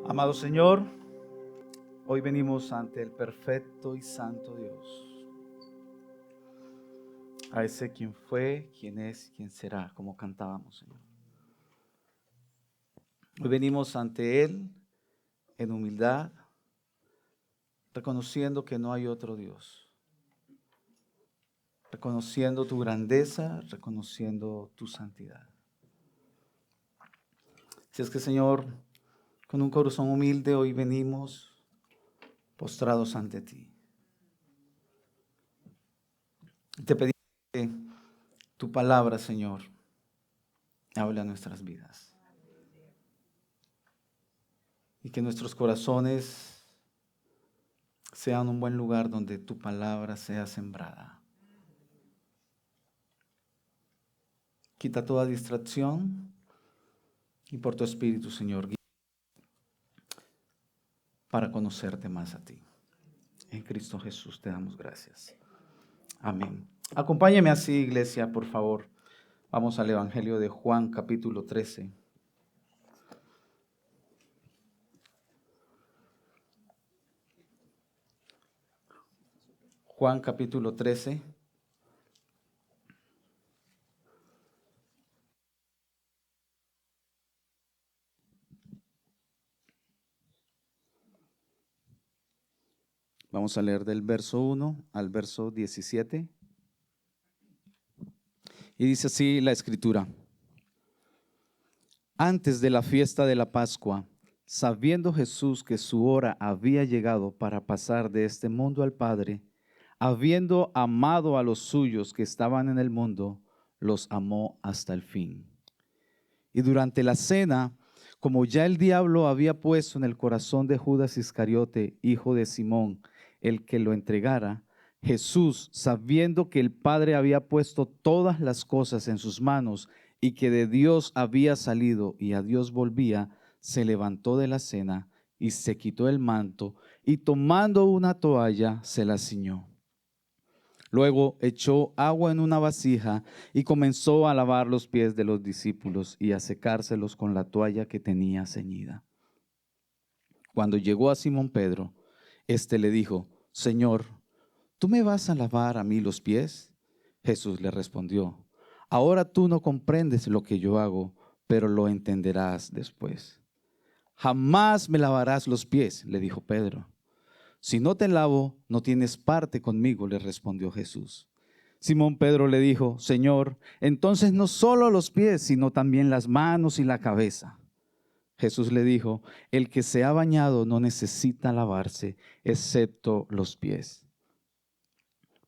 Amado Señor, hoy venimos ante el perfecto y santo Dios, a ese quien fue, quien es, quien será, como cantábamos, Señor. Hoy venimos ante Él en humildad, reconociendo que no hay otro Dios, reconociendo tu grandeza, reconociendo tu santidad. Si es que, Señor, con un corazón humilde hoy venimos postrados ante ti. Te pedimos que tu palabra, Señor, hable a nuestras vidas. Y que nuestros corazones sean un buen lugar donde tu palabra sea sembrada. Quita toda distracción y por tu Espíritu, Señor, guía para conocerte más a ti. En Cristo Jesús te damos gracias. Amén. Acompáñeme así, iglesia, por favor. Vamos al Evangelio de Juan, capítulo 13. Juan, capítulo 13. Vamos a leer del verso 1 al verso 17. Y dice así la Escritura. Antes de la fiesta de la Pascua, sabiendo Jesús que su hora había llegado para pasar de este mundo al Padre, habiendo amado a los suyos que estaban en el mundo, los amó hasta el fin. Y durante la cena, como ya el diablo había puesto en el corazón de Judas Iscariote, hijo de Simón, el que lo entregara, Jesús, sabiendo que el Padre había puesto todas las cosas en sus manos y que de Dios había salido y a Dios volvía, se levantó de la cena y se quitó el manto y tomando una toalla se la ciñó. Luego echó agua en una vasija y comenzó a lavar los pies de los discípulos y a secárselos con la toalla que tenía ceñida. Cuando llegó a Simón Pedro, éste le dijo: Señor, ¿tú me vas a lavar a mí los pies? Jesús le respondió: Ahora tú no comprendes lo que yo hago, pero lo entenderás después. Jamás me lavarás los pies, le dijo Pedro. Si no te lavo, no tienes parte conmigo, le respondió Jesús. Simón Pedro le dijo: Señor, entonces no solo los pies, sino también las manos y la cabeza. Jesús le dijo: El que se ha bañado no necesita lavarse, excepto los pies.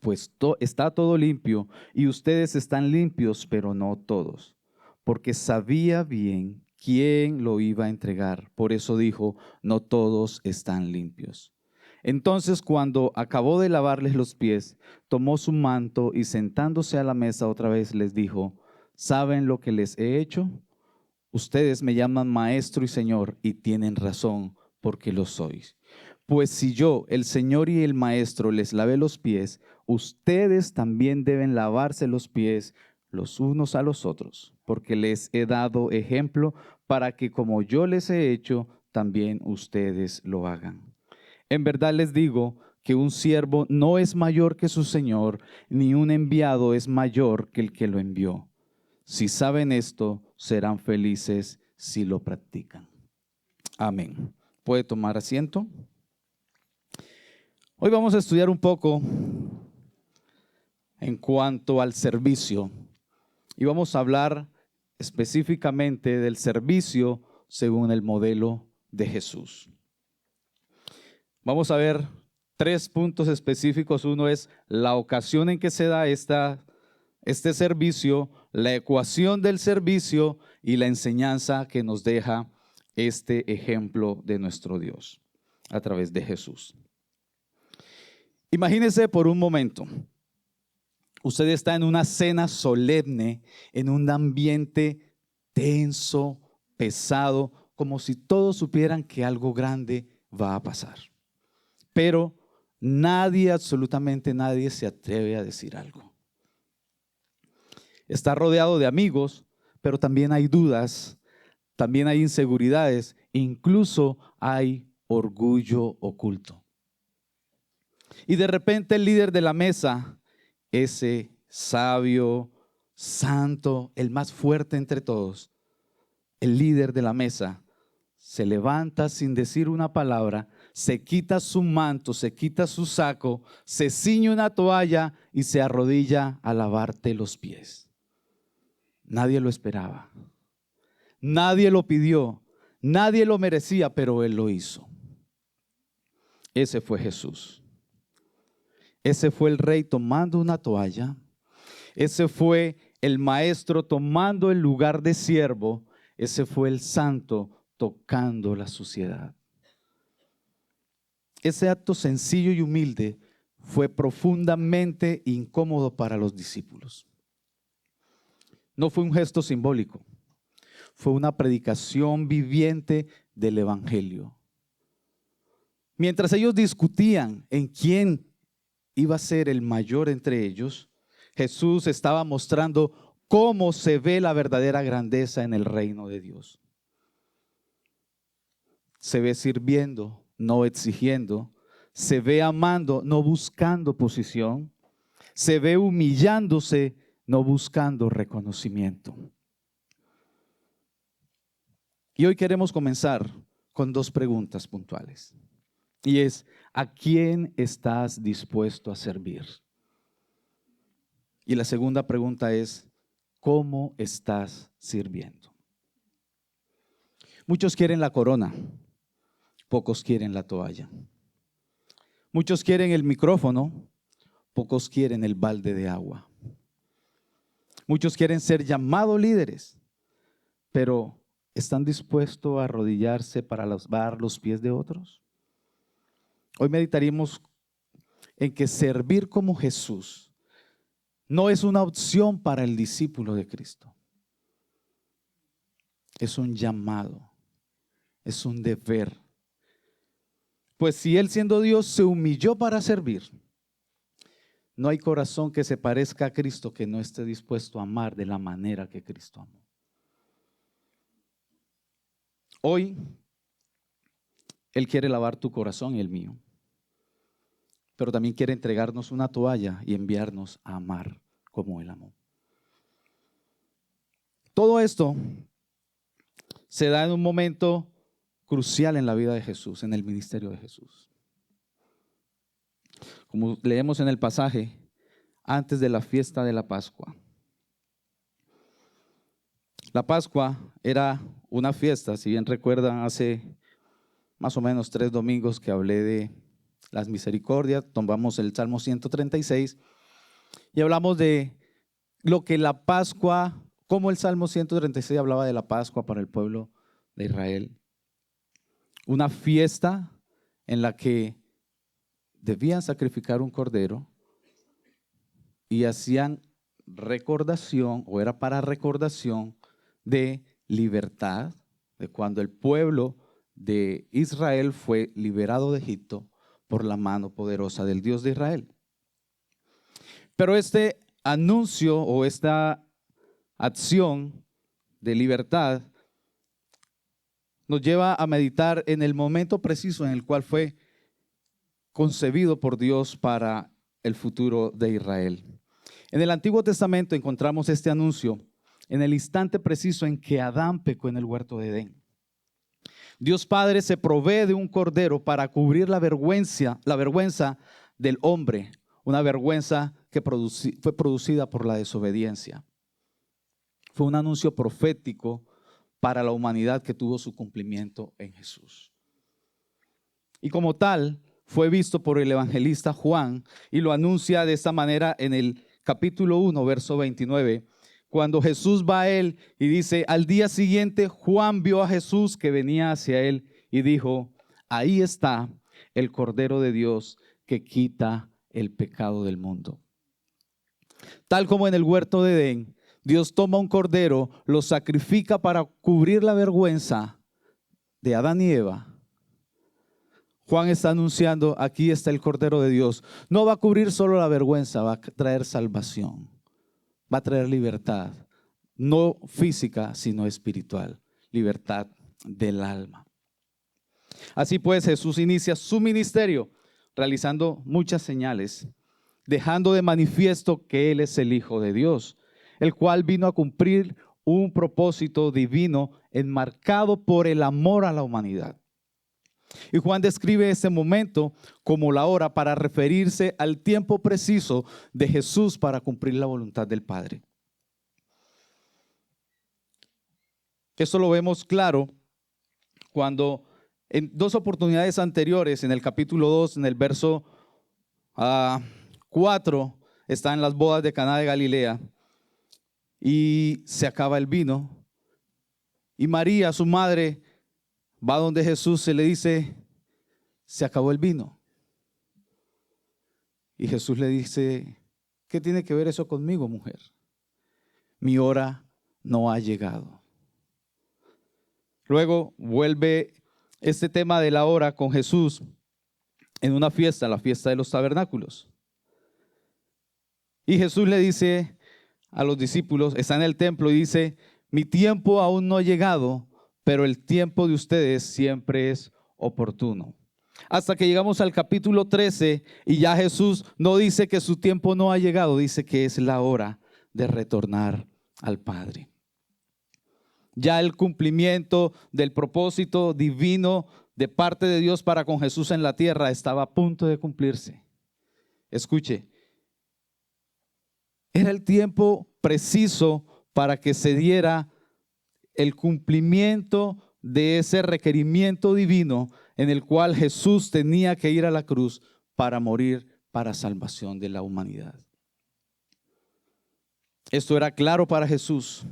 Pues está todo limpio, y ustedes están limpios, pero no todos. Porque sabía bien quién lo iba a entregar. Por eso dijo: no todos están limpios. Entonces, cuando acabó de lavarles los pies, tomó su manto y sentándose a la mesa otra vez les dijo: ¿saben lo que les he hecho? Ustedes me llaman maestro y señor, y tienen razón, porque lo sois. Pues si yo, el Señor y el Maestro, les lavé los pies, ustedes también deben lavarse los pies los unos a los otros, porque les he dado ejemplo para que como yo les he hecho, también ustedes lo hagan. En verdad les digo que un siervo no es mayor que su Señor, ni un enviado es mayor que el que lo envió. Si saben esto, serán felices si lo practican. Amén. ¿Puede tomar asiento? Hoy vamos a estudiar un poco en cuanto al servicio y vamos a hablar específicamente del servicio según el modelo de Jesús. Vamos a ver 3 puntos específicos. Uno es la ocasión en que se da este servicio, la ecuación del servicio y la enseñanza que nos deja este ejemplo de nuestro Dios a través de Jesús. Imagínese por un momento, usted está en una cena solemne, en un ambiente tenso, pesado, como si todos supieran que algo grande va a pasar. Pero nadie, absolutamente nadie, se atreve a decir algo. Está rodeado de amigos, pero también hay dudas, también hay inseguridades incluso hay orgullo oculto. Y de repente el líder de la mesa, ese sabio, santo, el más fuerte entre todos, el líder de la mesa, se levanta sin decir una palabra, se quita su manto, se quita su saco, se ciñe una toalla y se arrodilla a lavarte los pies. Nadie lo esperaba, nadie lo pidió, nadie lo merecía, pero Él lo hizo. Ese fue Jesús. Ese fue el Rey tomando una toalla. Ese fue el Maestro tomando el lugar de siervo. Ese fue el Santo tocando la suciedad. Ese acto sencillo y humilde fue profundamente incómodo para los discípulos. No fue un gesto simbólico, fue una predicación viviente del Evangelio. Mientras ellos discutían en quién iba a ser el mayor entre ellos, Jesús estaba mostrando cómo se ve la verdadera grandeza en el reino de Dios. Se ve sirviendo, no exigiendo. Se ve amando, no buscando posición. Se ve humillándose, no buscando reconocimiento. Y hoy queremos comenzar con dos preguntas puntuales. Y es, ¿a quién estás dispuesto a servir? Y la segunda pregunta es, ¿cómo estás sirviendo? Muchos quieren la corona, pocos quieren la toalla. Muchos quieren el micrófono, pocos quieren el balde de agua. Muchos quieren ser llamados líderes, pero ¿están dispuestos a arrodillarse para lavar los pies de otros? Hoy meditaríamos en que servir como Jesús no es una opción para el discípulo de Cristo. Es un llamado, es un deber. Pues si Él siendo Dios se humilló para servir, no hay corazón que se parezca a Cristo que no esté dispuesto a amar de la manera que Cristo amó. Hoy Él quiere lavar tu corazón y el mío, pero también quiere entregarnos una toalla y enviarnos a amar como Él amó. Todo esto se da en un momento crucial en la vida de Jesús, en el ministerio de Jesús. Como leemos en el pasaje, antes de la fiesta de la Pascua. La Pascua era una fiesta, si bien recuerdan, hace más o menos 3 domingos que hablé de las misericordias, tomamos el Salmo 136 y hablamos de lo que la Pascua, como el Salmo 136 hablaba de la Pascua para el pueblo de Israel. Una fiesta en la que debían sacrificar un cordero y hacían recordación, o era para recordación de libertad, de cuando el pueblo de Israel fue liberado de Egipto por la mano poderosa del Dios de Israel. Pero este anuncio o esta acción de libertad nos lleva a meditar en el momento preciso en el cual fue concebido por Dios para el futuro de Israel. En el Antiguo Testamento encontramos este anuncio en el instante preciso en que Adán pecó en el huerto de Edén. Dios Padre se provee de un cordero para cubrir la vergüenza del hombre, una vergüenza que fue producida por la desobediencia. Fue un anuncio profético para la humanidad que tuvo su cumplimiento en Jesús. Y como tal, fue visto por el evangelista Juan y lo anuncia de esta manera en el capítulo 1, verso 29. Cuando Jesús va a él y dice, al día siguiente Juan vio a Jesús que venía hacia él y dijo, ahí está el Cordero de Dios que quita el pecado del mundo. Tal como en el huerto de Edén, Dios toma un cordero, lo sacrifica para cubrir la vergüenza de Adán y Eva. Juan está anunciando, aquí está el Cordero de Dios. No va a cubrir solo la vergüenza, va a traer salvación. Va a traer libertad, no física, sino espiritual, libertad del alma. Así pues, Jesús inicia su ministerio realizando muchas señales, dejando de manifiesto que Él es el Hijo de Dios, el cual vino a cumplir un propósito divino enmarcado por el amor a la humanidad. Y Juan describe ese momento como la hora para referirse al tiempo preciso de Jesús para cumplir la voluntad del Padre. Esto lo vemos claro cuando en dos oportunidades anteriores, en el capítulo 2, en el verso 4, están las bodas de Caná de Galilea y se acaba el vino. Y María, su madre, va donde Jesús, se le dice, se acabó el vino. Y Jesús le dice, ¿qué tiene que ver eso conmigo, mujer? Mi hora no ha llegado. Luego vuelve este tema de la hora con Jesús en una fiesta, la fiesta de los tabernáculos. Y Jesús le dice a los discípulos, está en el templo y dice, mi tiempo aún no ha llegado, pero el tiempo de ustedes siempre es oportuno. Hasta que llegamos al capítulo 13 y ya Jesús no dice que su tiempo no ha llegado, dice que es la hora de retornar al Padre. Ya el cumplimiento del propósito divino de parte de Dios para con Jesús en la tierra estaba a punto de cumplirse. Escuche, era el tiempo preciso para que se diera el cumplimiento de ese requerimiento divino en el cual Jesús tenía que ir a la cruz para morir para salvación de la humanidad. Esto era claro para Jesús.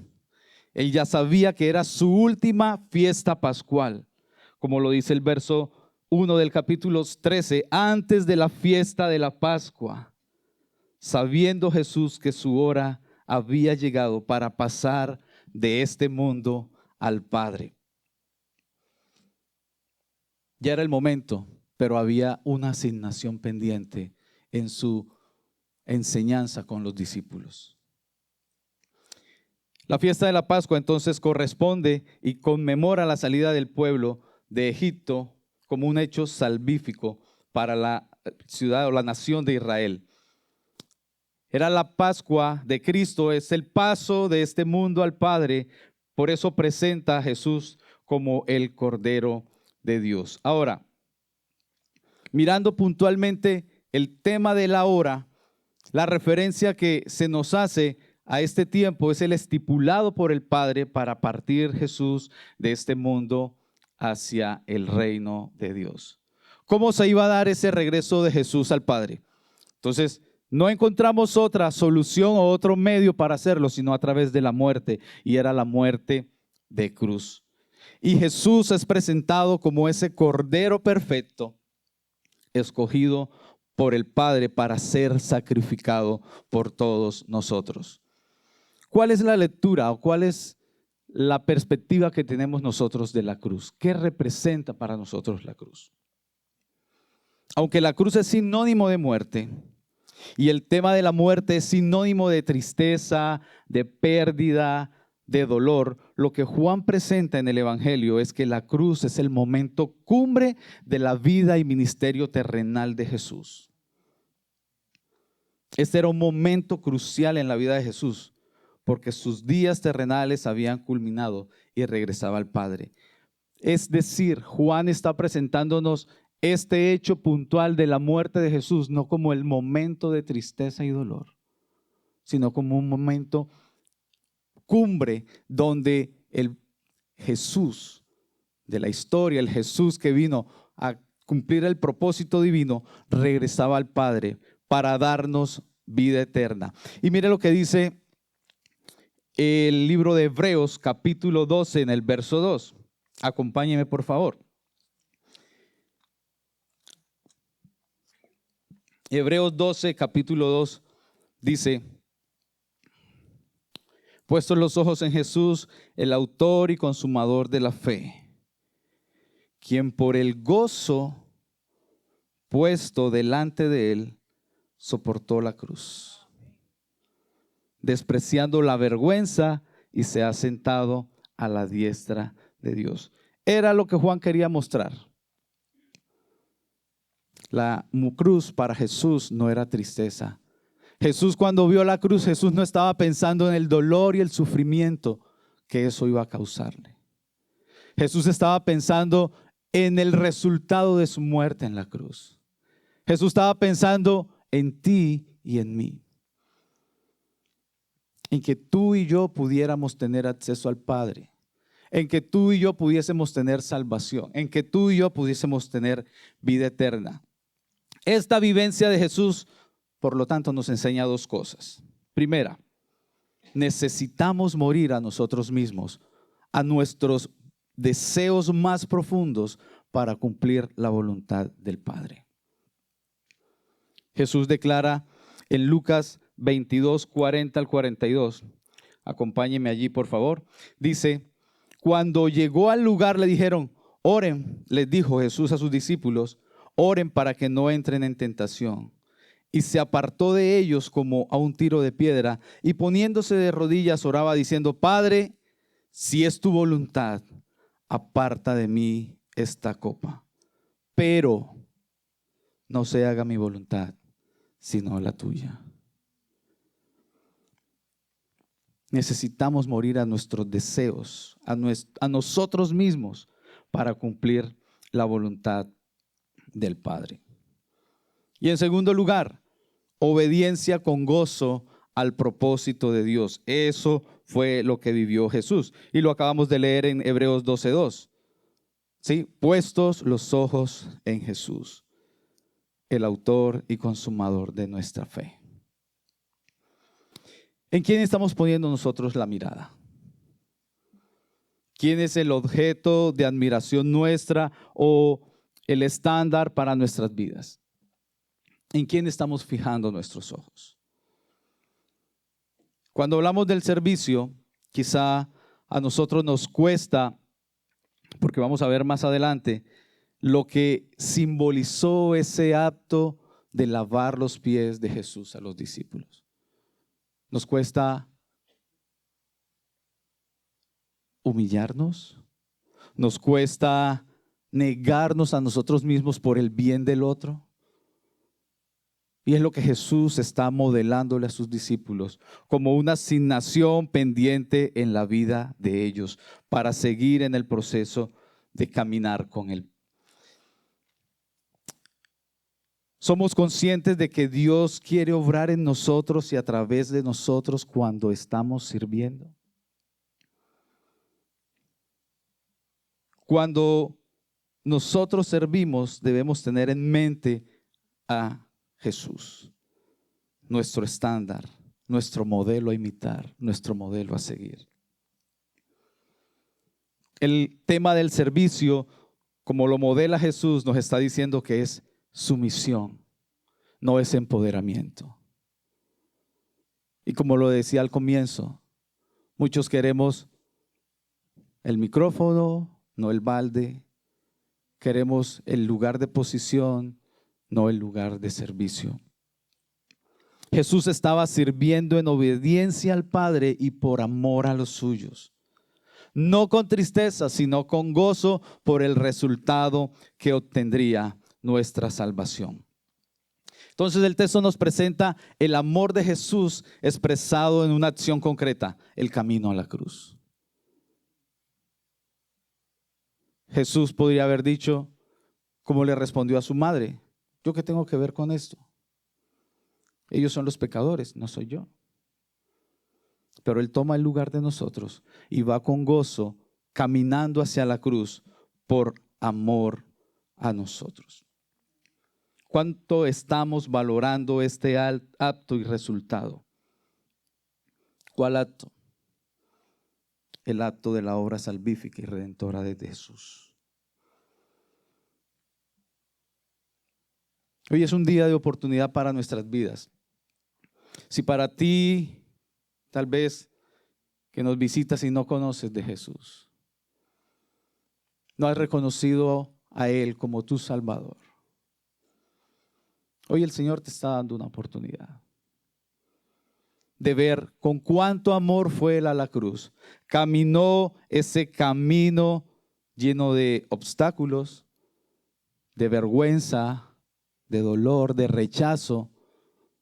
Él ya sabía que era su última fiesta pascual, como lo dice el verso 1 del capítulo 13, antes de la fiesta de la Pascua, sabiendo Jesús que su hora había llegado para pasar de este mundo al Padre. Ya era el momento, pero había una asignación pendiente en su enseñanza con los discípulos. La fiesta de la Pascua entonces corresponde y conmemora la salida del pueblo de Egipto como un hecho salvífico para la ciudad o la nación de Israel. Era la Pascua de Cristo, es el paso de este mundo al Padre, por eso presenta a Jesús como el Cordero de Dios. Ahora, mirando puntualmente el tema de la hora, la referencia que se nos hace a este tiempo es el estipulado por el Padre para partir Jesús de este mundo hacia el reino de Dios. ¿Cómo se iba a dar ese regreso de Jesús al Padre? Entonces, no encontramos otra solución o otro medio para hacerlo, sino a través de la muerte, y era la muerte de cruz. Y Jesús es presentado como ese Cordero perfecto, escogido por el Padre para ser sacrificado por todos nosotros. ¿Cuál es la lectura o cuál es la perspectiva que tenemos nosotros de la cruz? ¿Qué representa para nosotros la cruz? Aunque la cruz es sinónimo de muerte y el tema de la muerte es sinónimo de tristeza, de pérdida, de dolor, lo que Juan presenta en el Evangelio es que la cruz es el momento cumbre de la vida y ministerio terrenal de Jesús. Este era un momento crucial en la vida de Jesús, porque sus días terrenales habían culminado y regresaba al Padre. Es decir, Juan está presentándonos este hecho puntual de la muerte de Jesús, no como el momento de tristeza y dolor, sino como un momento cumbre donde el Jesús de la historia, el Jesús que vino a cumplir el propósito divino, regresaba al Padre para darnos vida eterna. Y mire lo que dice el libro de Hebreos, capítulo 12, en el verso 2. Acompáñeme, por favor. Hebreos 12, capítulo 2, dice: puestos los ojos en Jesús, el autor y consumador de la fe, quien por el gozo puesto delante de él soportó la cruz, despreciando la vergüenza, y se ha sentado a la diestra de Dios. Era lo que Juan quería mostrar. La cruz para Jesús no era tristeza. Jesús, cuando vio la cruz, Jesús no estaba pensando en el dolor y el sufrimiento que eso iba a causarle. Jesús estaba pensando en el resultado de su muerte en la cruz. Jesús estaba pensando en ti y en mí. En que tú y yo pudiéramos tener acceso al Padre. En que tú y yo pudiésemos tener salvación. En que tú y yo pudiésemos tener vida eterna. Esta vivencia de Jesús, por lo tanto, nos enseña dos cosas. Primera, necesitamos morir a nosotros mismos, a nuestros deseos más profundos para cumplir la voluntad del Padre. Jesús declara en Lucas 22, 40 al 42. Acompáñeme allí, por favor. Dice, cuando llegó al lugar le dijeron, oren, les dijo Jesús a sus discípulos, oren para que no entren en tentación. Y se apartó de ellos como a un tiro de piedra y poniéndose de rodillas oraba diciendo, Padre, si es tu voluntad, aparta de mí esta copa. Pero no se haga mi voluntad, sino la tuya. Necesitamos morir a nuestros deseos, a nosotros mismos para cumplir la voluntad del Padre. Y en segundo lugar, obediencia con gozo al propósito de Dios. Eso fue lo que vivió Jesús. Y lo acabamos de leer en Hebreos 12:2. ¿Sí? Puestos los ojos en Jesús, el autor y consumador de nuestra fe. ¿En quién estamos poniendo nosotros la mirada? ¿Quién es el objeto de admiración nuestra o el estándar para nuestras vidas? ¿En quién estamos fijando nuestros ojos? Cuando hablamos del servicio, quizá a nosotros nos cuesta, porque vamos a ver más adelante, lo que simbolizó ese acto de lavar los pies de Jesús a los discípulos. Nos cuesta humillarnos, nos cuesta negarnos a nosotros mismos por el bien del otro. Y es lo que Jesús está modelándole a sus discípulos como una asignación pendiente en la vida de ellos para seguir en el proceso de caminar con Él. Somos conscientes de que Dios quiere obrar en nosotros y a través de nosotros cuando estamos sirviendo. Cuando nosotros servimos, debemos tener en mente a Jesús, nuestro estándar, nuestro modelo a imitar, nuestro modelo a seguir. El tema del servicio, como lo modela Jesús, nos está diciendo que es sumisión, no es empoderamiento. Y como lo decía al comienzo, muchos queremos el micrófono, no el balde. Queremos el lugar de posición, no el lugar de servicio. Jesús estaba sirviendo en obediencia al Padre y por amor a los suyos. No con tristeza, sino con gozo por el resultado que obtendría nuestra salvación. Entonces el texto nos presenta el amor de Jesús expresado en una acción concreta, el camino a la cruz. Jesús podría haber dicho, como le respondió a su madre, ¿yo qué tengo que ver con esto? Ellos son los pecadores, no soy yo. Pero Él toma el lugar de nosotros y va con gozo caminando hacia la cruz por amor a nosotros. ¿Cuánto estamos valorando este acto y resultado? ¿Cuál acto? El acto de la obra salvífica y redentora de Jesús. Hoy es un día de oportunidad para nuestras vidas. Si para ti, tal vez que nos visitas y no conoces de Jesús, no has reconocido a Él como tu Salvador, hoy el Señor te está dando una oportunidad de ver con cuánto amor fue Él a la cruz. Caminó ese camino lleno de obstáculos, de vergüenza, de dolor, de rechazo,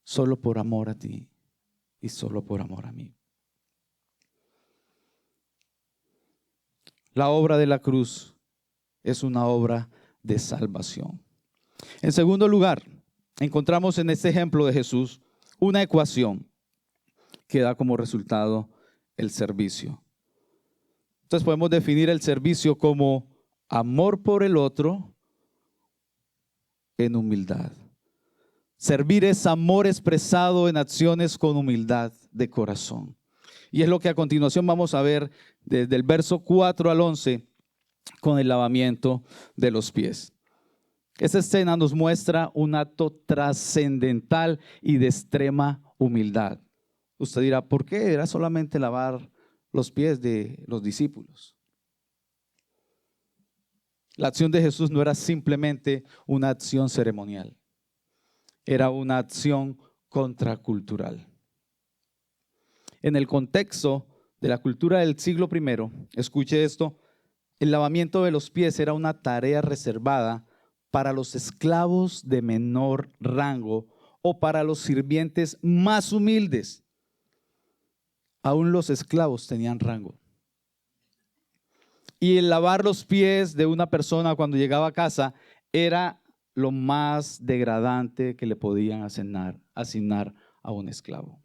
solo por amor a ti y solo por amor a mí. La obra de la cruz es una obra de salvación. En segundo lugar, encontramos en este ejemplo de Jesús una ecuación que da como resultado el servicio. Entonces podemos definir el servicio como amor por el otro en humildad. Servir es amor expresado en acciones con humildad de corazón. Y es lo que a continuación vamos a ver desde el verso 4 al 11 con el lavamiento de los pies. Esta escena nos muestra un acto trascendental y de extrema humildad. Usted dirá, ¿por qué era solamente lavar los pies de los discípulos? La acción de Jesús no era simplemente una acción ceremonial, era una acción contracultural. En el contexto de la cultura del siglo I, escuche esto, el lavamiento de los pies era una tarea reservada para los esclavos de menor rango o para los sirvientes más humildes. Aún los esclavos tenían rango. Y el lavar los pies de una persona cuando llegaba a casa era lo más degradante que le podían asignar a un esclavo.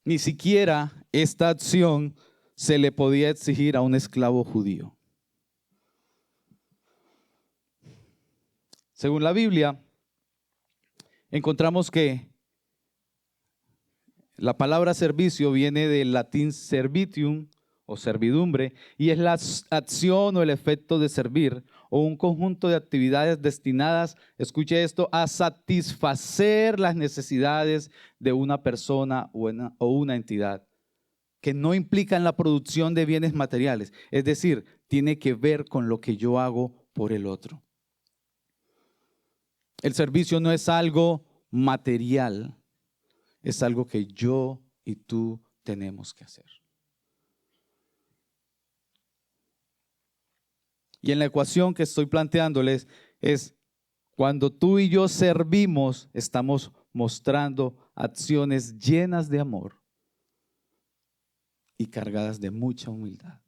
Ni siquiera esta acción se le podía exigir a un esclavo judío. Según la Biblia, encontramos que la palabra servicio viene del latín servitium o servidumbre y es la acción o el efecto de servir o un conjunto de actividades destinadas, escuche esto, a satisfacer las necesidades de una persona o una entidad, que no implican la producción de bienes materiales, es decir, tiene que ver con lo que yo hago por el otro. El servicio no es algo material, es algo que yo y tú tenemos que hacer. Y en la ecuación que estoy planteándoles es, cuando tú y yo servimos, estamos mostrando acciones llenas de amor y cargadas de mucha humildad.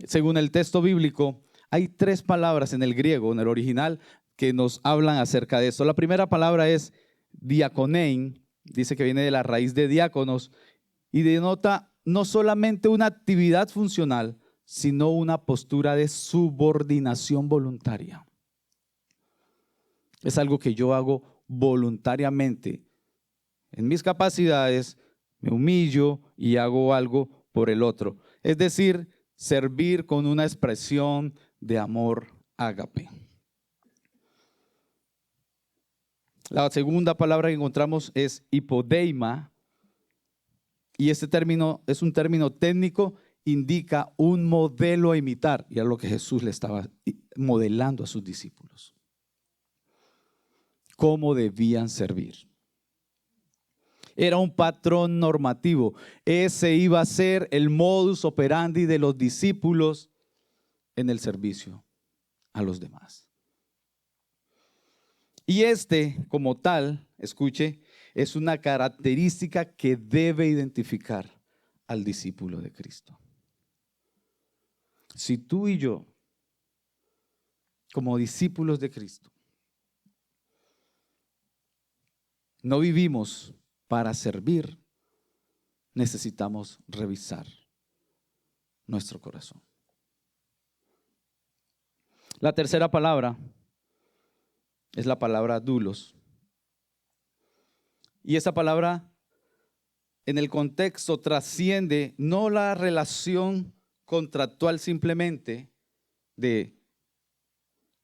Según el texto bíblico, hay 3 palabras en el griego, en el original, que nos hablan acerca de esto. La primera palabra es diakonein, dice que viene de la raíz de diáconos y denota no solamente una actividad funcional, sino una postura de subordinación voluntaria. Es algo que yo hago voluntariamente. En mis capacidades me humillo y hago algo por el otro. Es decir, servir con una expresión de amor ágape. La segunda palabra que encontramos es hipodeima, y este término es un término técnico, indica un modelo a imitar, y es lo que Jesús le estaba modelando a sus discípulos. Cómo debían servir. Era un patrón normativo. Ese iba a ser el modus operandi de los discípulos en el servicio a los demás. Y como tal, escuche, es una característica que debe identificar al discípulo de Cristo. Si tú y yo, como discípulos de Cristo, no vivimos para servir, necesitamos revisar nuestro corazón. La tercera palabra es la palabra doulos. Y esa palabra en el contexto trasciende no la relación contractual simplemente de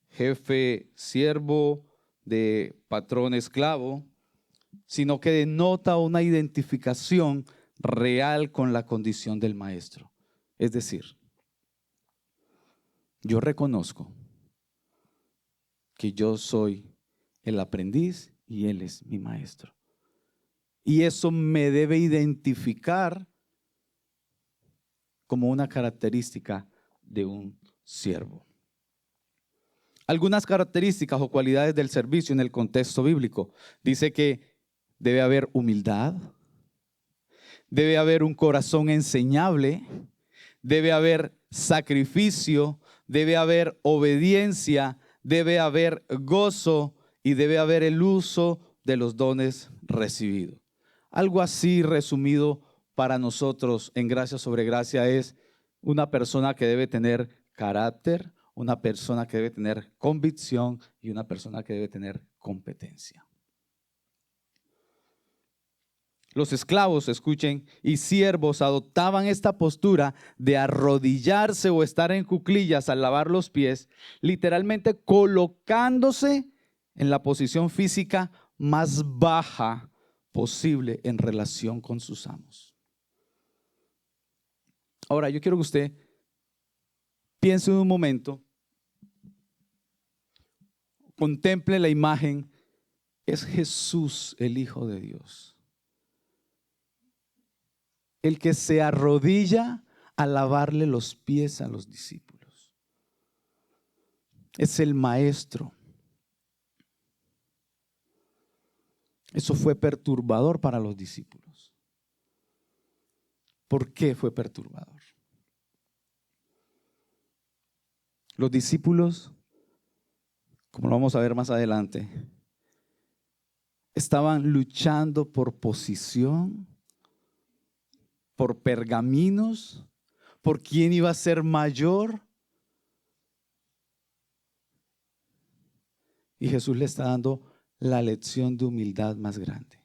jefe-siervo, de patrón-esclavo, sino que denota una identificación real con la condición del maestro. Es decir, yo reconozco que yo soy el aprendiz y él es mi maestro. Y eso me debe identificar como una característica de un siervo. Algunas características o cualidades del servicio en el contexto bíblico. Dice que debe haber humildad, debe haber un corazón enseñable, debe haber sacrificio, debe haber obediencia, debe haber gozo y debe haber el uso de los dones recibidos. Algo así resumido para nosotros en Gracia sobre Gracia es una persona que debe tener carácter, una persona que debe tener convicción y una persona que debe tener competencia. Los esclavos, escuchen, y siervos adoptaban esta postura de arrodillarse o estar en cuclillas al lavar los pies, literalmente colocándose en la posición física más baja posible en relación con sus amos. Ahora, yo quiero que usted piense un momento, contemple la imagen, es Jesús el Hijo de Dios, el que se arrodilla a lavarle los pies a los discípulos. Es el maestro. Eso fue perturbador para los discípulos. ¿Por qué fue perturbador? Los discípulos, como lo vamos a ver más adelante, estaban luchando por posición, por pergaminos, por quién iba a ser mayor. Y Jesús le está dando la lección de humildad más grande.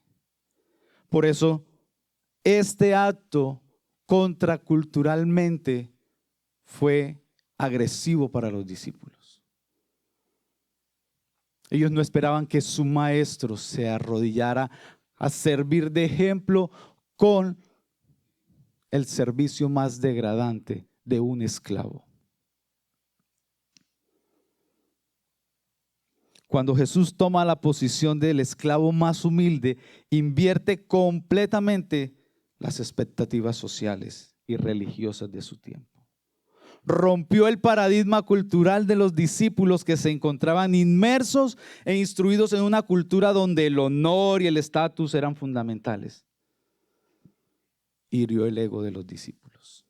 Por eso, este acto contraculturalmente fue agresivo para los discípulos. Ellos no esperaban que su maestro se arrodillara a servir de ejemplo con el servicio más degradante de un esclavo. Cuando Jesús toma la posición del esclavo más humilde, invierte completamente las expectativas sociales y religiosas de su tiempo. Rompió el paradigma cultural de los discípulos que se encontraban inmersos e instruidos en una cultura donde el honor y el estatus eran fundamentales. Hirió el ego de los discípulos.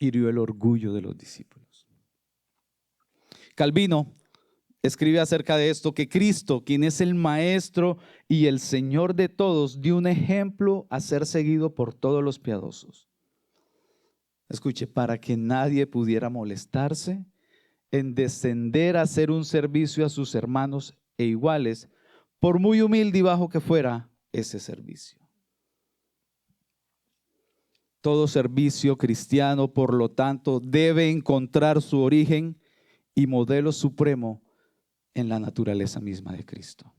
Hirió el orgullo de los discípulos. Calvino escribe acerca de esto que Cristo, quien es el Maestro y el Señor de todos, dio un ejemplo a ser seguido por todos los piadosos. Escuche, para que nadie pudiera molestarse en descender a hacer un servicio a sus hermanos e iguales, por muy humilde y bajo que fuera ese servicio. Todo servicio cristiano, por lo tanto, debe encontrar su origen y modelo supremo en la naturaleza misma de Cristo.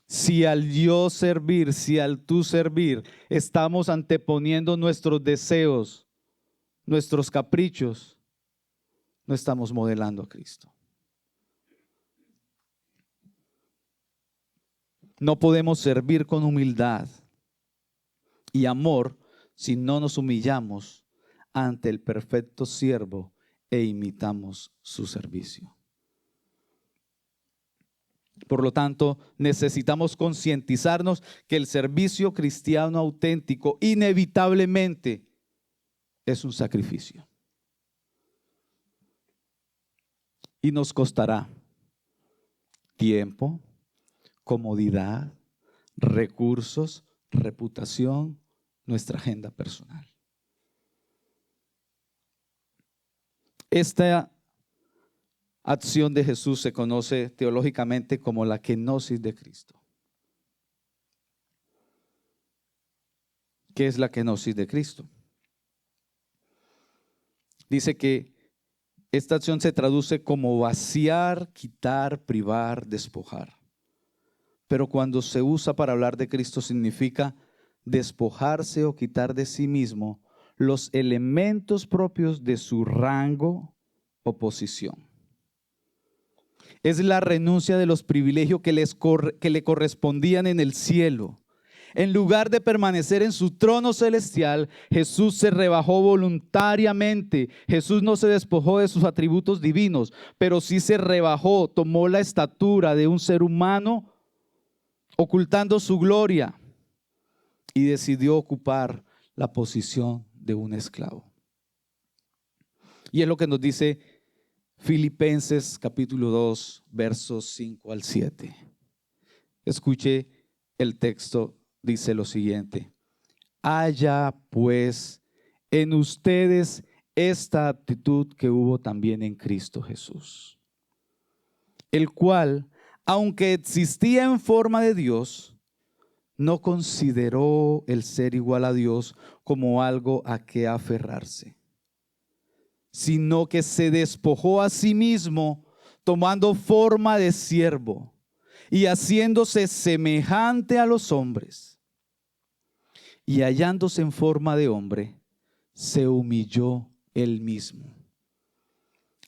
Si al yo servir, si al tú servir, estamos anteponiendo nuestros deseos, nuestros caprichos, no estamos modelando a Cristo. No podemos servir con humildad y amor si no nos humillamos ante el perfecto siervo e imitamos su servicio. Por lo tanto, necesitamos concientizarnos que el servicio cristiano auténtico inevitablemente es un sacrificio. Y nos costará tiempo, comodidad, recursos, reputación, nuestra agenda personal. Esta acción de Jesús se conoce teológicamente como la kenosis de Cristo. ¿Qué es la kenosis de Cristo? Dice que esta acción se traduce como vaciar, quitar, privar, despojar. Pero cuando se usa para hablar de Cristo significa despojarse o quitar de sí mismo los elementos propios de su rango o posición. Es la renuncia de los privilegios que le correspondían en el cielo. En lugar de permanecer en su trono celestial, Jesús se rebajó voluntariamente. Jesús no se despojó de sus atributos divinos, pero sí se rebajó, tomó la estatura de un ser humano, ocultando su gloria, y decidió ocupar la posición de un esclavo. Y es lo que nos dice Filipenses capítulo 2, versos 5 al 7. Escuche el texto, dice lo siguiente: haya pues en ustedes esta actitud que hubo también en Cristo Jesús, el cual, aunque existía en forma de Dios, no consideró el ser igual a Dios como algo a que aferrarse, sino que se despojó a sí mismo, tomando forma de siervo y haciéndose semejante a los hombres. Y hallándose en forma de hombre, se humilló él mismo,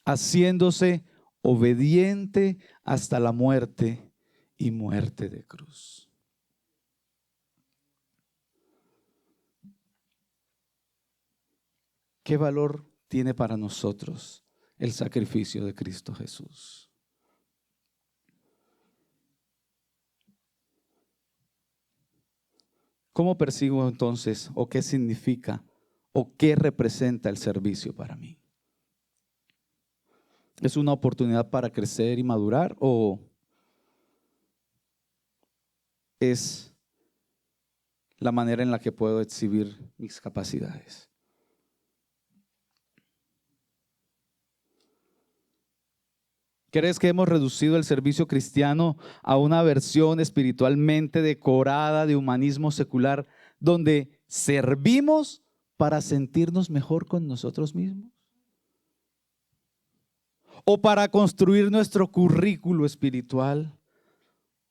haciéndose obediente hasta la muerte y muerte de cruz. ¿Qué valor tiene para nosotros el sacrificio de Cristo Jesús? ¿Cómo percibo entonces, o qué significa, o qué representa el servicio para mí? ¿Es una oportunidad para crecer y madurar, o es la manera en la que puedo exhibir mis capacidades? ¿Crees que hemos reducido el servicio cristiano a una versión espiritualmente decorada de humanismo secular, donde servimos para sentirnos mejor con nosotros mismos? ¿O para construir nuestro currículo espiritual?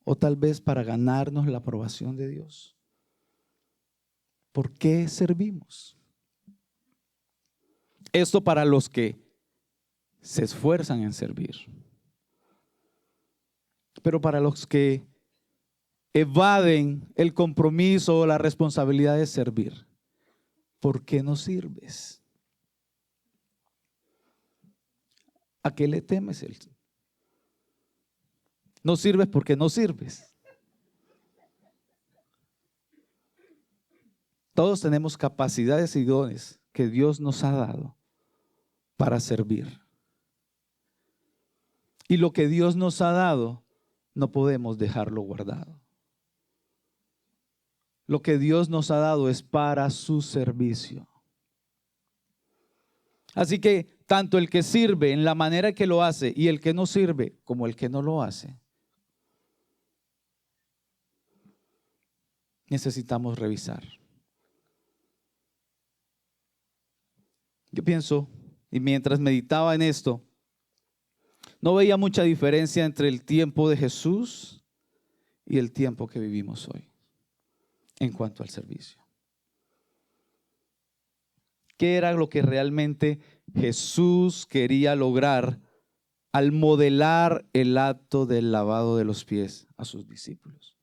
¿O tal vez para ganarnos la aprobación de Dios? ¿Por qué servimos? Esto para los que se esfuerzan en servir. Pero para los que evaden el compromiso o la responsabilidad de servir, ¿por qué no sirves? ¿A qué le temes? No sirves porque no sirves. Todos tenemos capacidades y dones que Dios nos ha dado para servir. Y lo que Dios nos ha dado, no podemos dejarlo guardado. Lo que Dios nos ha dado es para su servicio. Así que tanto el que sirve en la manera que lo hace y el que no sirve como el que no lo hace, necesitamos revisar. Yo pienso, y mientras meditaba en esto, no veía mucha diferencia entre el tiempo de Jesús y el tiempo que vivimos hoy en cuanto al servicio. ¿Qué era lo que realmente Jesús quería lograr al modelar el acto del lavado de los pies a sus discípulos?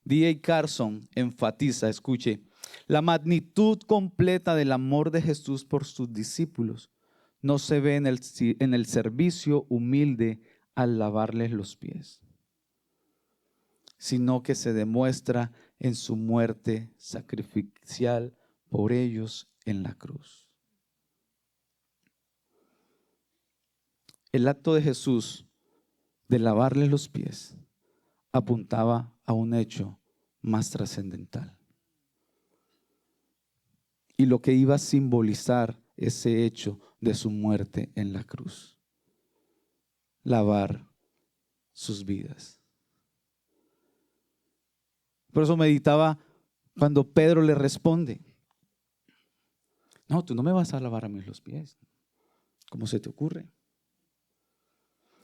D.A. Carson enfatiza, escuche, la magnitud completa del amor de Jesús por sus discípulos no se ve en el servicio humilde al lavarles los pies, sino que se demuestra en su muerte sacrificial por ellos en la cruz. El acto de Jesús de lavarles los pies apuntaba a un hecho más trascendental. Y lo que iba a simbolizar ese hecho de su muerte en la cruz: lavar sus vidas. Por eso meditaba cuando Pedro le responde: no, tú no me vas a lavar a mí los pies. ¿Cómo se te ocurre?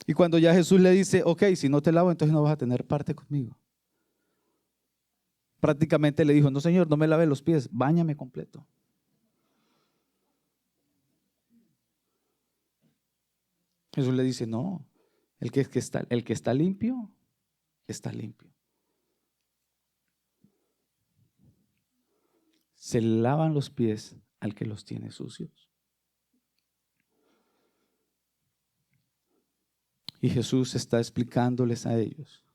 Y cuando ya Jesús le dice: ok, si no te lavo, entonces no vas a tener parte conmigo. Prácticamente le dijo: no, Señor, no me lave los pies, báñame completo. Jesús le dice: no, el que está limpio, está limpio. se lavan los pies al que los tiene sucios. Y Jesús está explicándoles a ellos.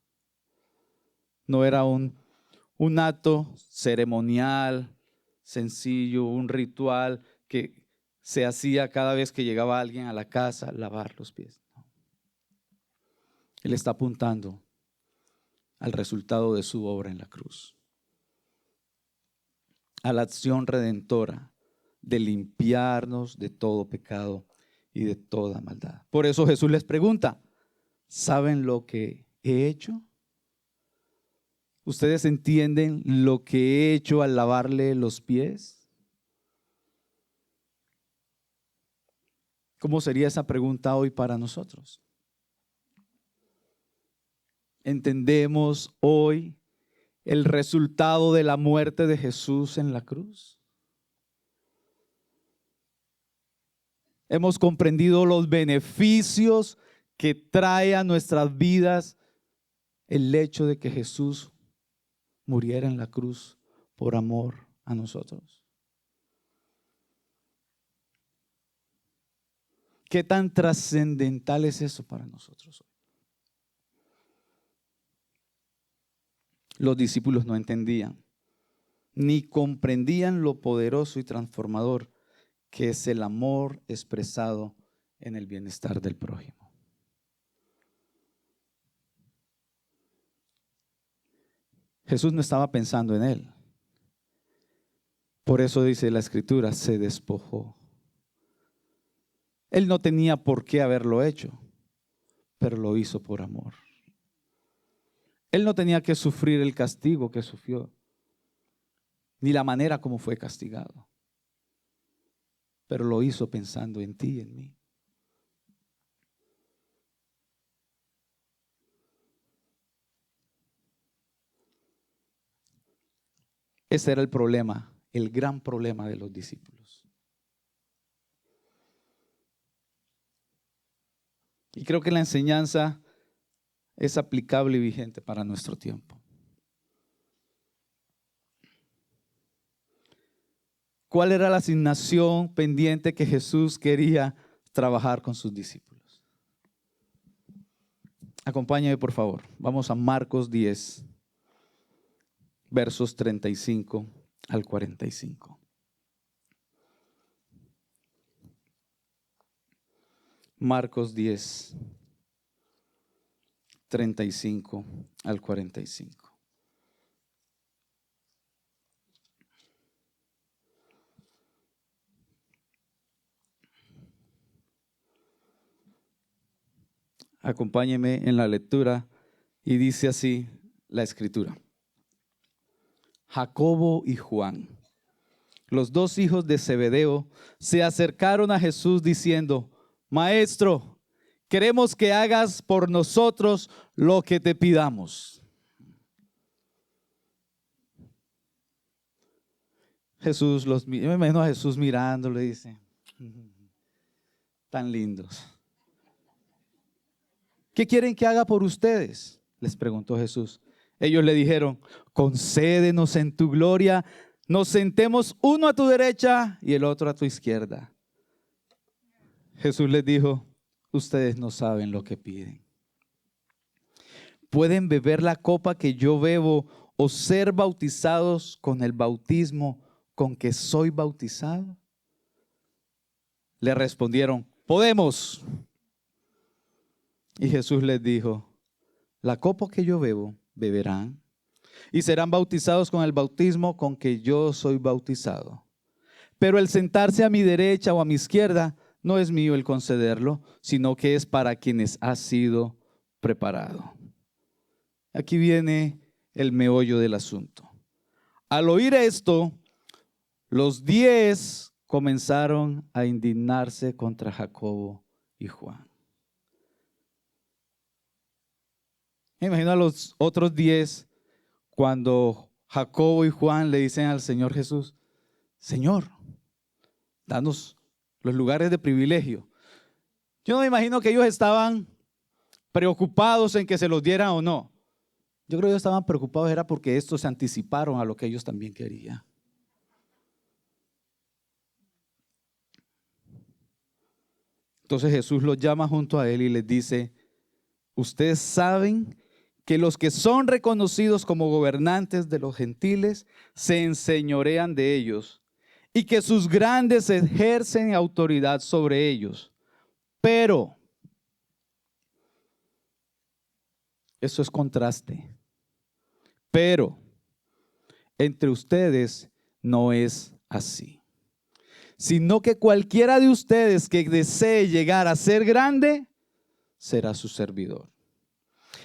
No era un acto ceremonial, sencillo, un ritual que se hacía cada vez que llegaba alguien a la casa, lavar los pies. No. Él está apuntando al resultado de su obra en la cruz, a la acción redentora de limpiarnos de todo pecado y de toda maldad. Por eso Jesús les pregunta, ¿saben lo que he hecho? ¿Ustedes entienden lo que he hecho al lavarle los pies? ¿Cómo sería esa pregunta hoy para nosotros? ¿Entendemos hoy el resultado de la muerte de Jesús en la cruz? ¿Hemos comprendido los beneficios que trae a nuestras vidas el hecho de que Jesús muriera en la cruz por amor a nosotros? ¿Qué tan trascendental es eso para nosotros hoy? Los discípulos no entendían ni comprendían lo poderoso y transformador que es el amor expresado en el bienestar del prójimo. Jesús no estaba pensando en él. Por eso dice la Escritura, se despojó. Él no tenía por qué haberlo hecho, pero lo hizo por amor. Él no tenía que sufrir el castigo que sufrió, ni la manera como fue castigado, pero lo hizo pensando en ti y en mí. Ese era el problema, el gran problema de los discípulos. Y creo que la enseñanza es aplicable y vigente para nuestro tiempo. ¿Cuál era la asignación pendiente que Jesús quería trabajar con sus discípulos? Acompáñame, por favor. Vamos a Marcos 10, versos 35 al 45. Marcos 10, 35 al 45. Acompáñeme en la lectura y dice así la Escritura. Jacobo y Juan, los dos hijos de Zebedeo, se acercaron a Jesús diciendo, Maestro, queremos que hagas por nosotros lo que te pidamos. Jesús yo me imagino a Jesús mirándolo y dice, tan lindos. ¿Qué quieren que haga por ustedes?, les preguntó Jesús. Ellos le dijeron, concédenos en tu gloria, nos sentemos uno a tu derecha y el otro a tu izquierda. Jesús les dijo, ustedes no saben lo que piden. ¿Pueden beber la copa que yo bebo o ser bautizados con el bautismo con que soy bautizado? Le respondieron, podemos. Y Jesús les dijo, la copa que yo bebo, beberán, y serán bautizados con el bautismo con que yo soy bautizado. Pero el sentarse a mi derecha o a mi izquierda no es mío el concederlo, sino que es para quienes ha sido preparado. Aquí viene el meollo del asunto. Al oír esto, los 10 comenzaron a indignarse contra Jacobo y Juan. Me imagino a los otros 10 cuando Jacobo y Juan le dicen al Señor Jesús, Señor, danos los lugares de privilegio. Yo no me imagino que ellos estaban preocupados en que se los dieran o no. Yo creo que ellos estaban preocupados era porque estos se anticiparon a lo que ellos también querían. Entonces Jesús los llama junto a él y les dice: ustedes saben que los que son reconocidos como gobernantes de los gentiles se enseñorean de ellos y que sus grandes ejercen autoridad sobre ellos. Pero, eso es contraste, pero entre ustedes no es así, sino que cualquiera de ustedes que desee llegar a ser grande, será su servidor.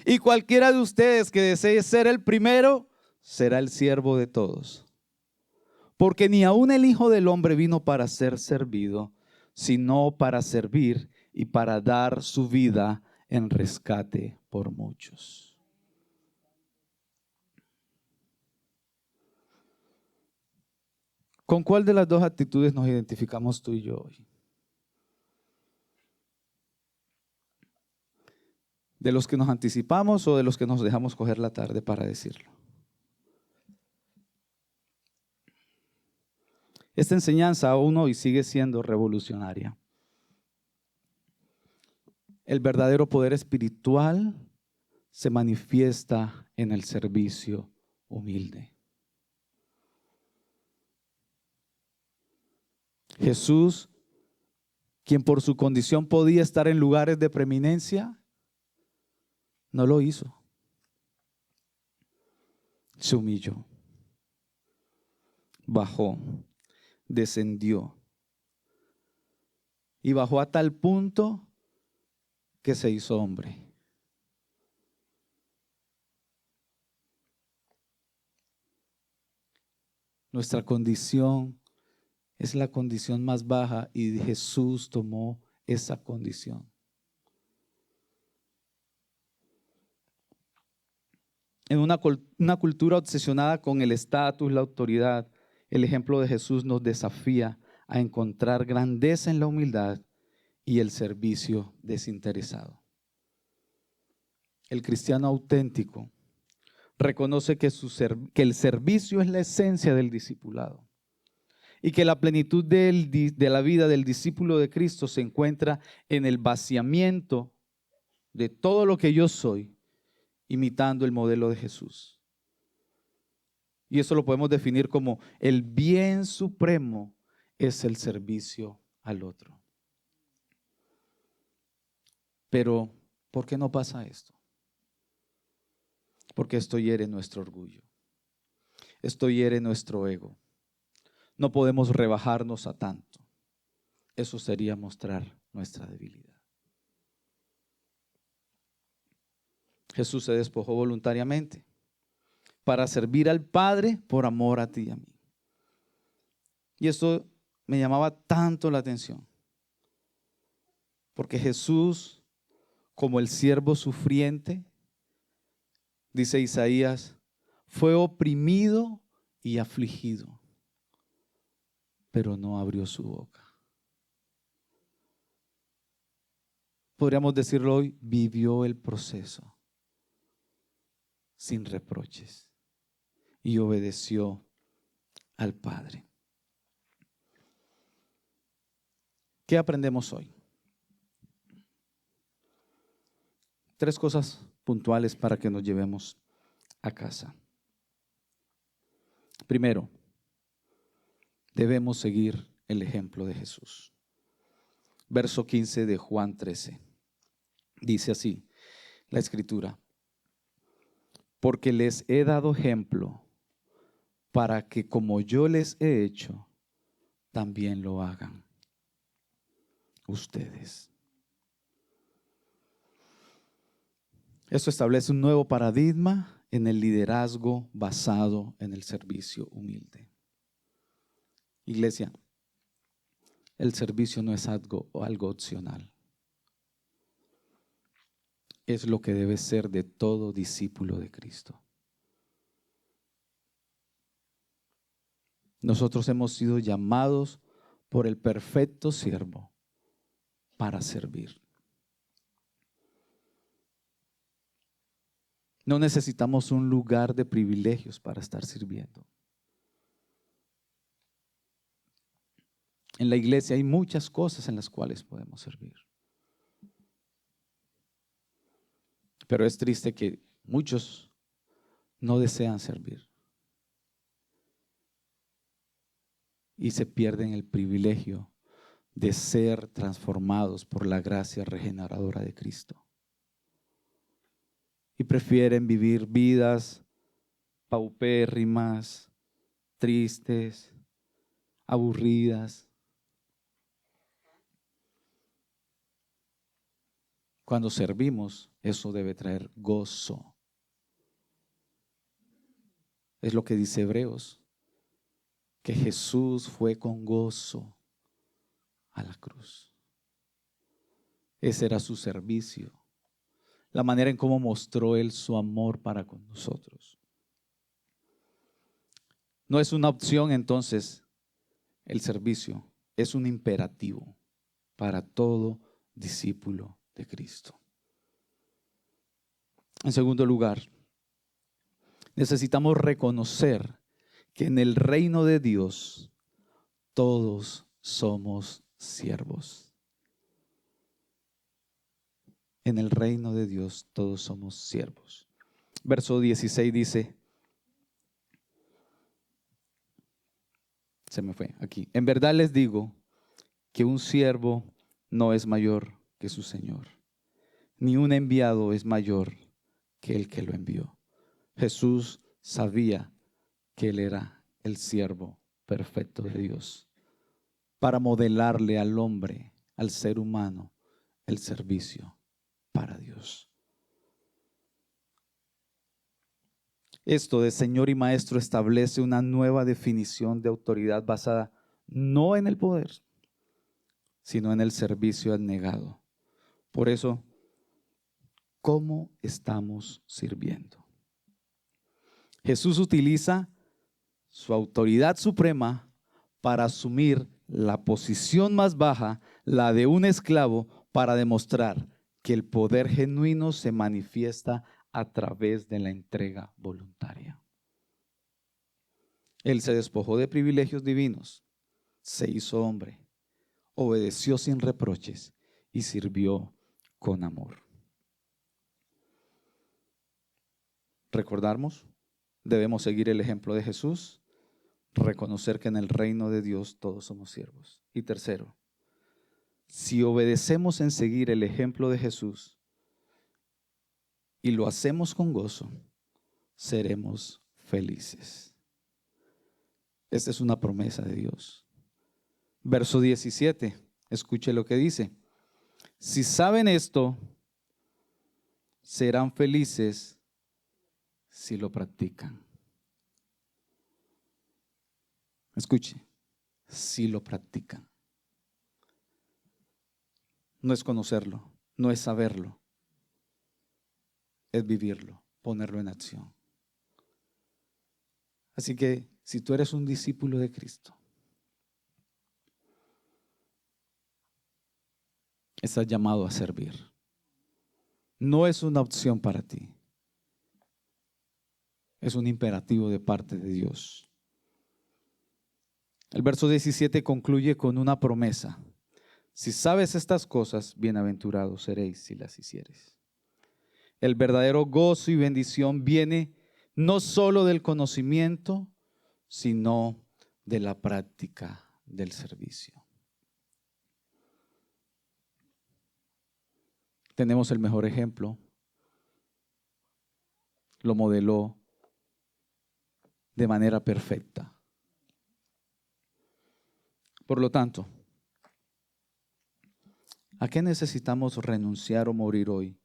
Y cualquiera de ustedes que desee ser el primero, será el siervo de todos. Porque ni aun el Hijo del Hombre vino para ser servido, sino para servir y para dar su vida en rescate por muchos. ¿Con cuál de las dos actitudes nos identificamos tú y yo hoy? ¿De los que nos anticipamos o de los que nos dejamos coger la tarde para decirlo? Esta enseñanza aún hoy sigue siendo revolucionaria. El verdadero poder espiritual se manifiesta en el servicio humilde. Jesús, quien por su condición podía estar en lugares de preeminencia, no lo hizo. Se humilló, bajó, descendió y bajó a tal punto que se hizo hombre. Nuestra condición es la condición más baja y Jesús tomó esa condición. En una cultura obsesionada con el estatus, la autoridad, el ejemplo de Jesús nos desafía a encontrar grandeza en la humildad y el servicio desinteresado. El cristiano auténtico reconoce que el servicio es la esencia del discipulado y que la plenitud de la vida del discípulo de Cristo se encuentra en el vaciamiento de todo lo que yo soy, imitando el modelo de Jesús. Y eso lo podemos definir como el bien supremo es el servicio al otro. Pero, ¿por qué no pasa esto? Porque esto hiere nuestro orgullo. Esto hiere nuestro ego. No podemos rebajarnos a tanto. Eso sería mostrar nuestra debilidad. Jesús se despojó voluntariamente para servir al Padre por amor a ti y a mí. Y esto me llamaba tanto la atención, porque Jesús, como el siervo sufriente, dice Isaías, fue oprimido y afligido, pero no abrió su boca. Podríamos decirlo hoy, vivió el proceso sin reproches y obedeció al Padre. ¿Qué aprendemos hoy? 3 cosas puntuales para que nos llevemos a casa. Primero, debemos seguir el ejemplo de Jesús. Verso 15 de Juan 13. Dice así la Escritura: porque les he dado ejemplo para que como yo les he hecho, también lo hagan ustedes. Esto establece un nuevo paradigma en el liderazgo basado en el servicio humilde. Iglesia, el servicio no es algo opcional. Es lo que debe ser de todo discípulo de Cristo. Nosotros hemos sido llamados por el perfecto siervo para servir. No necesitamos un lugar de privilegios para estar sirviendo. En la iglesia hay muchas cosas en las cuales podemos servir. Pero es triste que muchos no desean servir y se pierden el privilegio de ser transformados por la gracia regeneradora de Cristo. Y prefieren vivir vidas paupérrimas, tristes, aburridas. Cuando servimos, eso debe traer gozo. Es lo que dice Hebreos, que Jesús fue con gozo a la cruz. Ese era su servicio, la manera en cómo mostró Él su amor para con nosotros. No es una opción entonces el servicio, es un imperativo para todo discípulo de Cristo. En segundo lugar, necesitamos reconocer que en el reino de Dios todos somos siervos. En el reino de Dios todos somos siervos. Verso 16 dice, se me fue aquí. En verdad les digo que un siervo no es mayor que su Señor, ni un enviado es mayor que el que lo envió. Jesús sabía que Él era el siervo perfecto de Dios para modelarle al hombre, al ser humano, el servicio para Dios. Esto de Señor y Maestro establece una nueva definición de autoridad basada no en el poder, sino en el servicio abnegado. Por eso, ¿cómo estamos sirviendo? Jesús utiliza su autoridad suprema para asumir la posición más baja, la de un esclavo, para demostrar que el poder genuino se manifiesta a través de la entrega voluntaria. Él se despojó de privilegios divinos, se hizo hombre, obedeció sin reproches y sirvió con amor. Recordamos, debemos seguir el ejemplo de Jesús, reconocer que en el reino de Dios todos somos siervos. Y tercero, si obedecemos en seguir el ejemplo de Jesús y lo hacemos con gozo, seremos felices. Esta es una promesa de Dios. Verso 17, escuche lo que dice. Si saben esto, serán felices si lo practican. Escuche, si lo practican. No es conocerlo, no es saberlo, es vivirlo, ponerlo en acción. Así que si tú eres un discípulo de Cristo, estás llamado a servir. No es una opción para ti, es un imperativo de parte de Dios. El verso 17 concluye con una promesa. Si sabes estas cosas, bienaventurados seréis si las hicieres. El verdadero gozo y bendición viene no solo del conocimiento, sino de la práctica del servicio. Tenemos el mejor ejemplo. Lo modeló de manera perfecta. Por lo tanto, ¿a qué necesitamos renunciar o morir hoy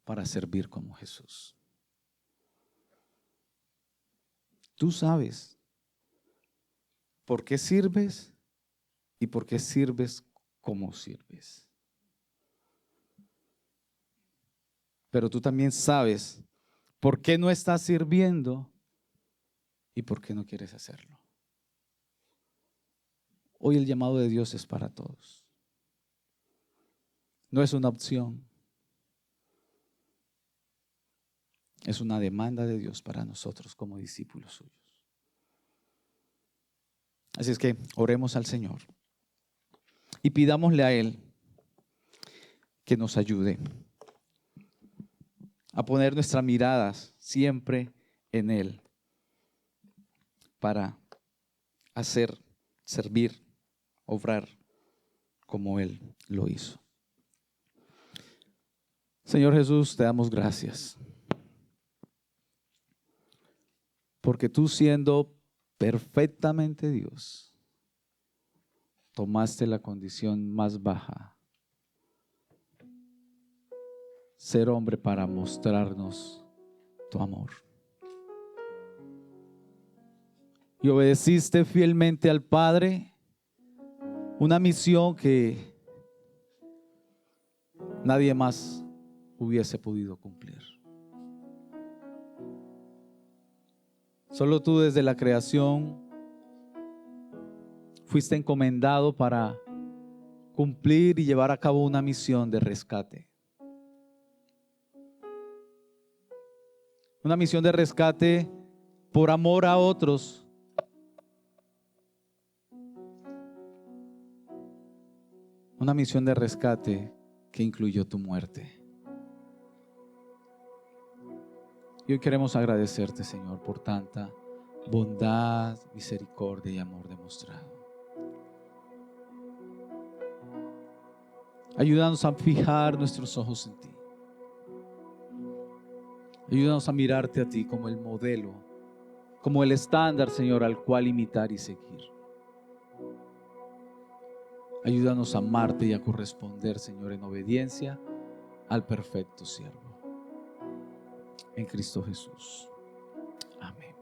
para servir como Jesús? Tú sabes por qué sirves y por qué sirves como sirves. Pero tú también sabes por qué no estás sirviendo y por qué no quieres hacerlo. Hoy el llamado de Dios es para todos. No es una opción. Es una demanda de Dios para nosotros como discípulos suyos. Así es que oremos al Señor y pidámosle a Él que nos ayude a poner nuestras miradas siempre en Él para hacer, servir, obrar como Él lo hizo. Señor Jesús, te damos gracias, porque tú, siendo perfectamente Dios, tomaste la condición más baja, ser hombre, para mostrarnos tu amor. Y obedeciste fielmente al Padre, una misión que nadie más hubiese podido cumplir. Solo tú, desde la creación, fuiste encomendado para cumplir y llevar a cabo una misión de rescate. Una misión de rescate por amor a otros. Una misión de rescate que incluyó tu muerte. Y hoy queremos agradecerte, Señor, por tanta bondad, misericordia y amor demostrado. Ayúdanos a fijar nuestros ojos en ti. Ayúdanos a mirarte a ti como el modelo, como el estándar, Señor, al cual imitar y seguir. Ayúdanos a amarte y a corresponder, Señor, en obediencia al perfecto siervo. En Cristo Jesús. Amén.